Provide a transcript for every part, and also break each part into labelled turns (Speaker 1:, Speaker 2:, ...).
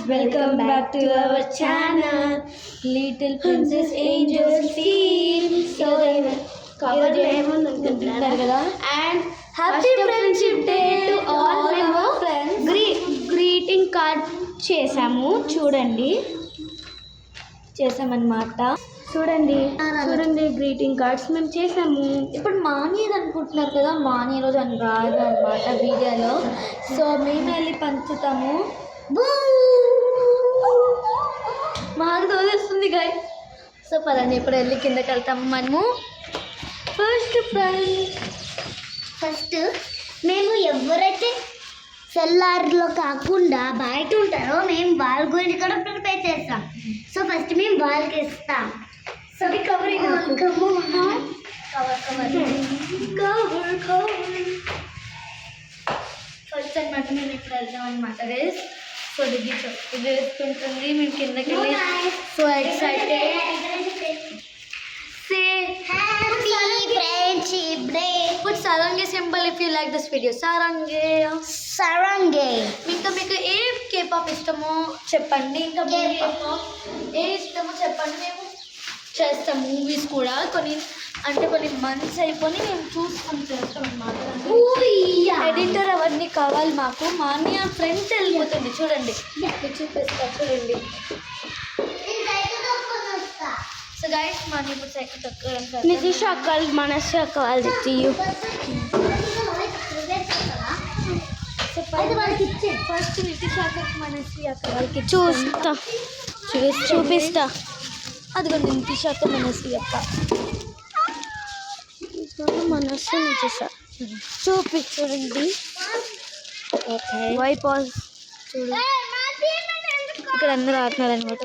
Speaker 1: welcome back to our channel Little Princess Angels Team. So and happy friendship day to all our friends.
Speaker 2: Greeting card చేసామన్నమాట. చూడండి greeting cards మేము చేసాము.
Speaker 1: ఇప్పుడు మాని అనుకుంటున్నారు కదా, మాని రోజు అని రాదు అనమాట వీడియోలో. సో మేము వెళ్ళి పంచుతాము. మాకు తోలిస్తుంది గాయ. సో పదండి ఇప్పుడు వెళ్ళి కిందకి వెళ్తాము మనము.
Speaker 2: ఫస్ట్ మేము ఎవరైతే సెల్లార్లో కాకుండా బయట ఉంటారో మేము వాళ్ళ గురించి కూడా ప్రిపేర్ చేస్తాం. సో ఫస్ట్ మేము వాళ్ళకి ఇస్తాం. సో కవరింగ్
Speaker 1: ఫస్ట్ అనమాట మేము ఇప్పుడు వెళ్తాం అనమాట గైస్. సో ఇది వేసుకుంటుంది, మేము కిందకి వెళ్ళి so excited. Say
Speaker 2: happy friendship day.
Speaker 1: Put sarangi symbol if you like this video. Sarangi. ఇంకా మీకు ఏ కేపాప్ ఇష్టమో చెప్పండి. ఇంకా ఏ ఇష్టమో చెప్పండి. మేము చేస్తాం మూవీస్ కూడా కొన్ని మంత్స్ అయిపోయి మేము చూసుకొని చేస్తాం అన్నమాట. ఎడిటర్ అవన్నీ కావాలి మాకు. మాని ఆ ఫ్రెండ్స్ వెళ్ళిపోతుంది చూడండి, చూపిస్తా చూడండి. సో గైస్ మనం ఇప్పుడు సైకిల్ తొక్కడం.
Speaker 2: నితీష్ అక్క మనస్సు అక్క వాళ్ళు తెచ్చియు.
Speaker 1: ఫస్ట్ నితీష్ అక్కకి మనస్సు అక్క వాళ్ళకి
Speaker 2: చూపిస్తా.
Speaker 1: అదిగోండి నితీష్ అక్క మనస్సు అక్క.
Speaker 2: మనస్సు నితీష్ చూడండి.
Speaker 1: ఓకే
Speaker 2: వై పాజ్
Speaker 1: చూడు, ఇక్కడ అందరూ ఆడుతున్నారు అనమాట.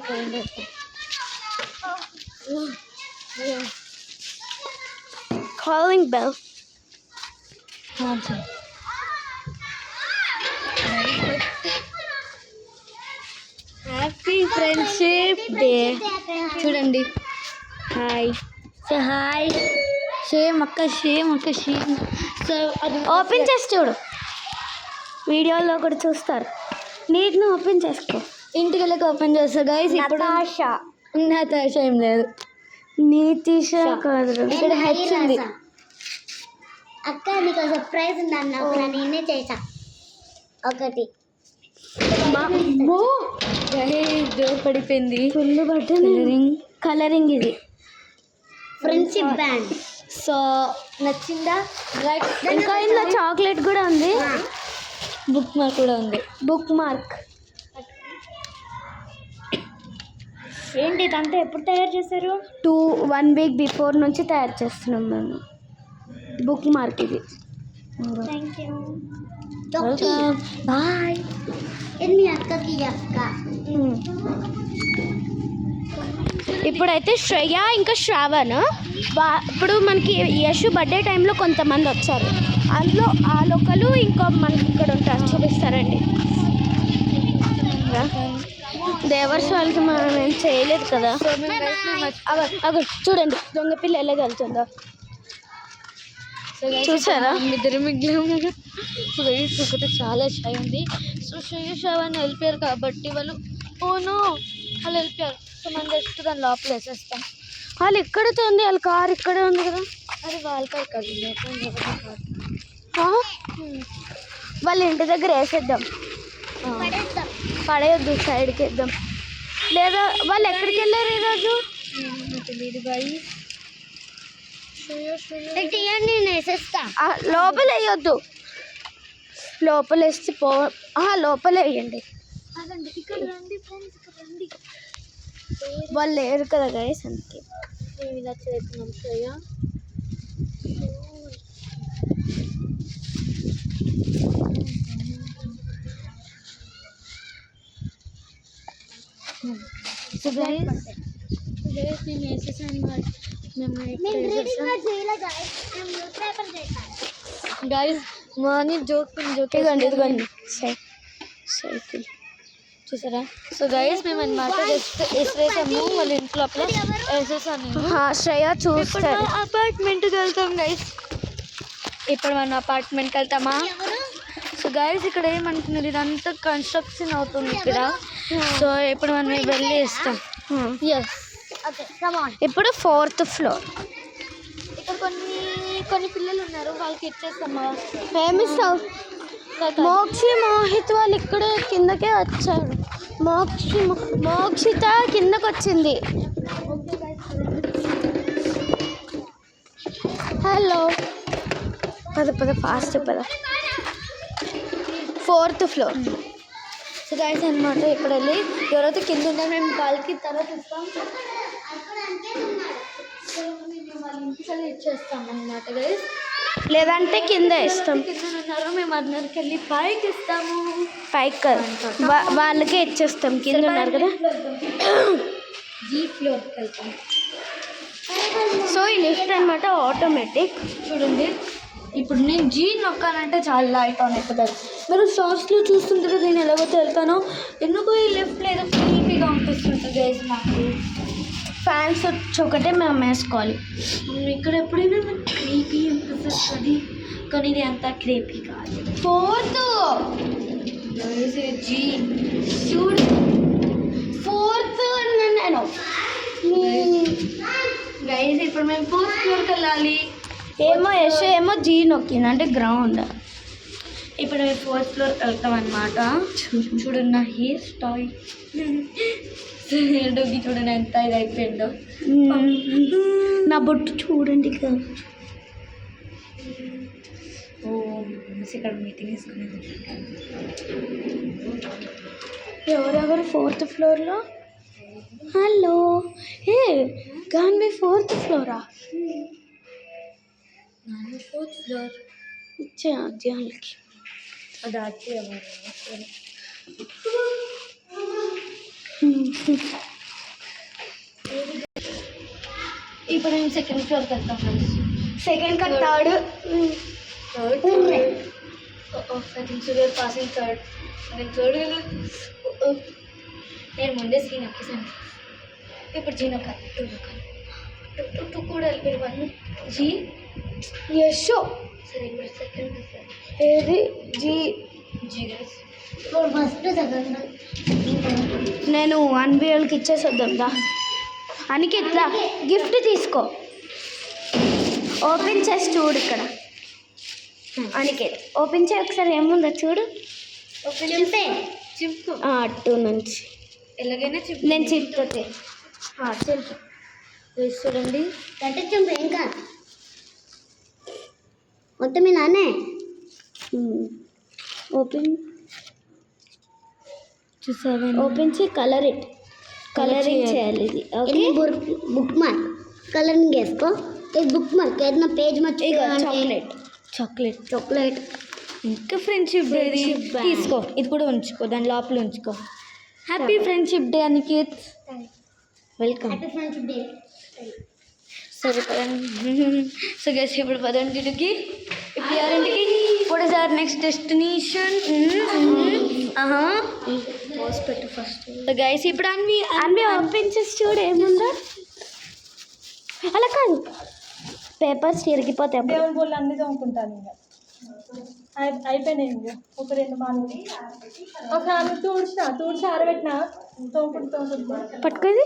Speaker 2: Calling bell.
Speaker 1: Happy friendship day. చూడండి.
Speaker 2: Hi hi.
Speaker 1: షేమ్ అక్క. సో అది
Speaker 2: ఓపెన్ చేసి చూడు, వీడియోలో కూడా చూస్తారు. నీట్ను ఓపెన్ చేసుకో.
Speaker 1: ఇంటికి వెళ్ళక ఓపెన్ చేస్తారు గైస్. ఇప్పుడు నతాషా ఏం లేదు,
Speaker 2: నీతీష కాదు.
Speaker 1: ఇక్కడ హెచ్ ఉంది.
Speaker 2: అక్క నీకు సర్ప్రైజ్ ఉందన్న, నేనే చేసా ఒకటి.
Speaker 1: డోర్ పడిపోయింది.
Speaker 2: ఫుల్ బటన్ కలరింగ్ ఇది ఫ్రెండ్షిప్ బ్యాండ్.
Speaker 1: సో నచ్చిందా? రైట్.
Speaker 2: ఇంకా ఇందులో చాక్లెట్ కూడా ఉంది,
Speaker 1: బుక్ మార్క్ కూడా ఉంది.
Speaker 2: Book mark. ఏంటి ఇదంతా ఎప్పుడు తయారు చేశారు? 1 వీక్ బిఫోర్ నుంచి తయారు చేస్తున్నాం మేము. బుక్ మార్క్ ఇది. Thank you.
Speaker 1: బాయ్.
Speaker 2: ఎన్ని అక్కకి అక్క. ఇప్పుడైతే శ్రేయ ఇంకా శ్రావణ్ ఇప్పుడు మనకి యశు బర్త్డే టైంలో కొంతమంది వచ్చారు. అందులో ఒకరు ఇంకో మనకి ఇక్కడ ఉంటారు, చూపిస్తారండి. దేవర్స్ వాళ్ళకి మనం ఏం చేయలేదు కదా. అగ చూడండి దొంగ పిల్ల ఎలా వెళ్తుందో చూసారా?
Speaker 1: ఇద్దరు మిగిలిన ఒకటి చాలా షై ఉంది. సో శ్రేయశ్రావణ్ వెళ్ళిపోయారు కాబట్టి వాళ్ళు ఓనో వాళ్ళు వెళ్ళిపోయారు. సో మనం జస్ట్ దాని లోపల వేసేస్తాం.
Speaker 2: వాళ్ళు ఇక్కడతో ఉంది, వాళ్ళ కార్ ఇక్కడే ఉంది కదా.
Speaker 1: అది వాళ్ళ కార్ కాదు,
Speaker 2: వాళ్ళ ఇంటి దగ్గర వేసేద్దాం, పడేయొద్దు, సైడ్కి వేద్దాం. లేదా వాళ్ళు ఎక్కడికి వెళ్ళారు ఈరోజు
Speaker 1: తెలియదు బాయ్.
Speaker 2: లోపల వేయొద్దు, లోపల వేస్తే లోపల వేయండి.
Speaker 1: ఇక్కడ రండి ఫ్రెండ్స్, ఇక్కడ రండి.
Speaker 2: వాళ్ళు లేరు కదా గైస్, అందుకే
Speaker 1: మేము ఇలా చేస్తున్నాం. శ్రేయ సో గైస్ మేము వేసేసాను. గైస్ మార్నింగ్
Speaker 2: ఇదిగోండి సైకిల్
Speaker 1: చూసారా? సో గైస్ మేము అనమాట జస్ట్ వేసేసాము. వాళ్ళ ఇంట్లో వేసేసాను.
Speaker 2: శ్రేయ చూస్తారు.
Speaker 1: అపార్ట్మెంట్కి వెళ్తాం గైస్. ఇప్పుడు మనం అపార్ట్మెంట్కి వెళ్తామా? సో గైస్ ఇక్కడ ఏమంటున్నారు, ఇదంతా కన్స్ట్రక్షన్ అవుతుంది ఇక్కడ. సో ఇప్పుడు మనం వెళ్ళి ఇస్తాం. Yes,
Speaker 2: okay come on.
Speaker 1: ఇప్పుడు 4th ఫ్లోర్. ఇక్కడ కొన్ని పిల్లలు ఉన్నారు, వాళ్ళకి ఇచ్చేస్తామా?
Speaker 2: ఏమిస్తావు?
Speaker 1: మోక్షి మోహిత్ వాళ్ళు ఇక్కడే కిందకే వచ్చారు. మోక్షిత కిందకు వచ్చింది. హలో, పద ఫాస్ట్ పద. 4th floor. సో గైస్ అనమాట, ఇప్పుడు వెళ్ళి ఎవరైతే కింద ఉన్నారో మేము వాళ్ళకి తర్వాత ఇస్తాం. వాళ్ళ ఇంటికి వెళ్ళి ఇచ్చేస్తాం అనమాట గైస్, లేదంటే కింద ఇస్తాం. కింద ఉన్నారో మేము అందరికి వెళ్ళి పైకి ఇస్తాము. పైకి వాళ్ళకే ఇచ్చేస్తాం. కింద ఉన్నారు కదా, జీ ఫ్లోర్కి వెళ్తాం. సో ఈ లిఫ్ట్ అనమాట ఆటోమేటిక్. చూడండి, ఇప్పుడు నేను జీ నొక్కానంటే చాలా లైట్ ఆన్ అయిపోతుంది. మీరు షార్ట్స్లో చూస్తుంటారు నేను ఎలాగైతే వెళ్తానో. ఎందుకు ఈ లిఫ్ట్లో ఏదో క్రీపీగా అనిపిస్తుంటుంది గైస్ నాకు. ఫ్యాన్స్ వచ్చి ఒకటే మేము వేసుకోవాలి. ఇక్కడ ఎప్పుడైనా నాకు క్రీపీ అనిపిస్తుంది, కానీ ఇది అంతా క్రీపీ కాదు. 4th జీ, చూడు 4th నేను గైస్. ఇప్పుడు మేము 4th ఫ్లోర్కి వెళ్ళాలి. ఏమో యశ్ ఏమో జీ నొక్కింది అంటే గ్రౌండ్. ఇప్పుడు మేము 4th ఫ్లోర్కి వెళ్తాం అనమాట. చూడండి నా హెయిర్ స్టైల్, డొగ్గి చూడండి ఎంత ఇది అయిపోయిందో. నా బొట్టు చూడండి కదా. ఓ ఇక్కడ మీటింగ్ వేసుకునేది. ఎవరెవరు 4th ఫ్లోర్లో? హలో, ఏ Ganvi 4th flora? 4th floor ఇచ్చే అధ్యాయులకి అది వచ్చి ఇప్పుడు నేను 2nd ఫ్లోర్కి వెళ్తాం. సెకండ్ కా థర్డ్ పాసింగ్ థర్డ్. నేను ముందే సీ నొక్కేసాను. ఇప్పుడు జీ నొక్కాలి, 2 నొక్కాలి. 2 కూడా వెళ్ళిపోయి 1 జీ. యశో సరే, ఇప్పుడు సెకండ్ ఏది జీ.
Speaker 2: ఫస్ట్ సెకండ్
Speaker 1: నేను 1BLకి ఇచ్చేసి వద్దాందా. అనికేత్ గిఫ్ట్ తీసుకో, ఓపెన్ చేసి చూడు. ఇక్కడ అనికేత్ ఓపెన్ చేయి ఒకసారి, ఏముందో చూడు. చింపు అటు నుంచి ఎలాగైనా చింపు. నేను చింపుతే చింపు. చూడండి
Speaker 2: అంటే చింపు ఇంకా మొత్తం మీ నాన్నే.
Speaker 1: ఓపెన్ చూసావా? ఓపెన్ చేయి, కలరింగ్ చేయాలి. ఇది ఓకే.
Speaker 2: బుక్ మార్క్ కలరింగ్ వేసుకో. ఇది బుక్ మార్క్ ఏదైనా పేజ్ చాక్లెట్
Speaker 1: ఇంకా ఫ్రెండ్షిప్ డే తీసుకో. ఇది కూడా ఉంచుకో, దాని లోపల ఉంచుకో. Happy friendship day Aniket. Welcome.
Speaker 2: Happy friendship day.
Speaker 1: సరే పదండి. సో గైస్ ఇప్పుడు పదండి ఇంటికి. ఇప్పుడు ఎవరింటికి? What is our next destination? Post పెట్టు ఫస్ట్. గైస్ ఇప్పుడు అన్వి ఓపెన్ చేసి చూడు ఏముందో. అలా కాదు, పేపర్స్ తిరిగిపోతాయి.
Speaker 3: దేవుని బోళ్ళు అన్ని తోముకుంటాను ఇంకా అయిపోయినాయి. ఇంకా ఒక 2 బాలు ఒక ఆమె తుడిచి ఆరబెట్టిన తోముకుంటూ
Speaker 1: పట్టుకోది.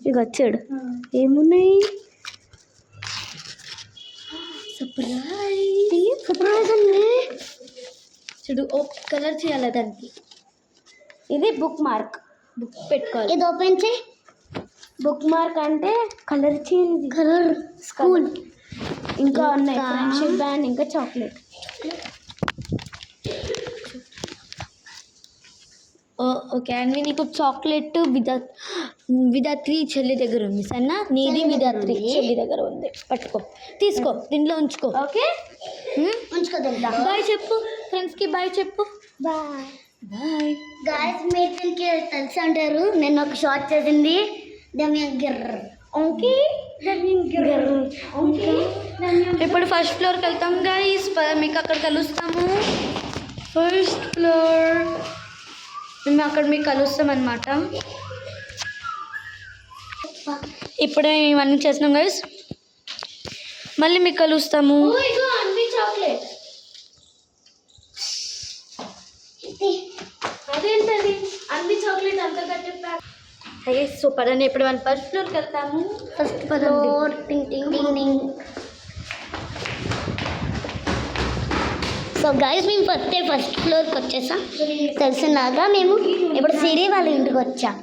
Speaker 1: ఇక వచ్చాడు. ఏమున్నాయి? సర్ప్రైజ్ అండి. చూడు, కలర్ చేయాలి దానికి. ఇది బుక్ మార్క్, బుక్ పెట్టుకోవాలి.
Speaker 2: ఇది ఓపెన్ చేయి.
Speaker 1: బుక్ మార్క్ అంటే కలర్ చేయాలి.
Speaker 2: కలర్ స్కూల్
Speaker 1: ఇంకా ఉన్నాయి, ఫ్రెండ్షిప్ బ్యాండ్, ఇంకా చాక్లెట్. ఓకే అన్వి, నీకు చాక్లెట్ విధాత్రి చెల్లి దగ్గర ఉంది. సన్నా నీది విధాత్రి చెల్లి దగ్గర ఉంది. పట్టుకో, తీసుకో, దీంట్లో ఉంచుకో. ఓకే,
Speaker 2: ఉంచుకోదా.
Speaker 1: బాయ్ చెప్పు ఫ్రెండ్స్కి. బాయ్ చెప్పు.
Speaker 2: Bye
Speaker 1: bye.
Speaker 2: గాయస్ మీరు దీనికి తెలుసు అంటారు. నేను ఒక షార్ట్ చేసింది దమ్యంగిర్.
Speaker 1: ఓకే, ఇప్పుడు ఫస్ట్ ఫ్లోర్కి వెళ్తాం గైస్. మీకు అక్కడ కలుస్తాము. ఫస్ట్ ఫ్లోర్ మేము అక్కడ మీకు కలుస్తాం అనమాట. ఇప్పుడే ఇవన్నీ చేసినాం గైస్, మళ్ళీ మీకు కలుస్తాము. చాక్లెట్ అదేంటది? అన్ని చాక్లెట్ అయ్యే సూపర్ అని ఇప్పుడు మనం ఫస్ట్ ఫ్లోర్కి వెళ్తాము.
Speaker 2: ఫస్ట్ ఫ్లోర్ టింగ్ టింగ్ టింగ్ టింగ్. సో గైస్ మేము ఫస్ట్ ఫ్లోర్కి వచ్చేసాం. తెలిసినాక మేము ఇప్పుడు సిరి వాళ్ళ ఇంటికి వచ్చాం.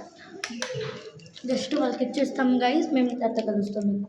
Speaker 1: జస్ట్ వాళ్ళకి ఇచ్చేస్తాం గైస్, మేము తర్వాత కలుస్తాం మీకు.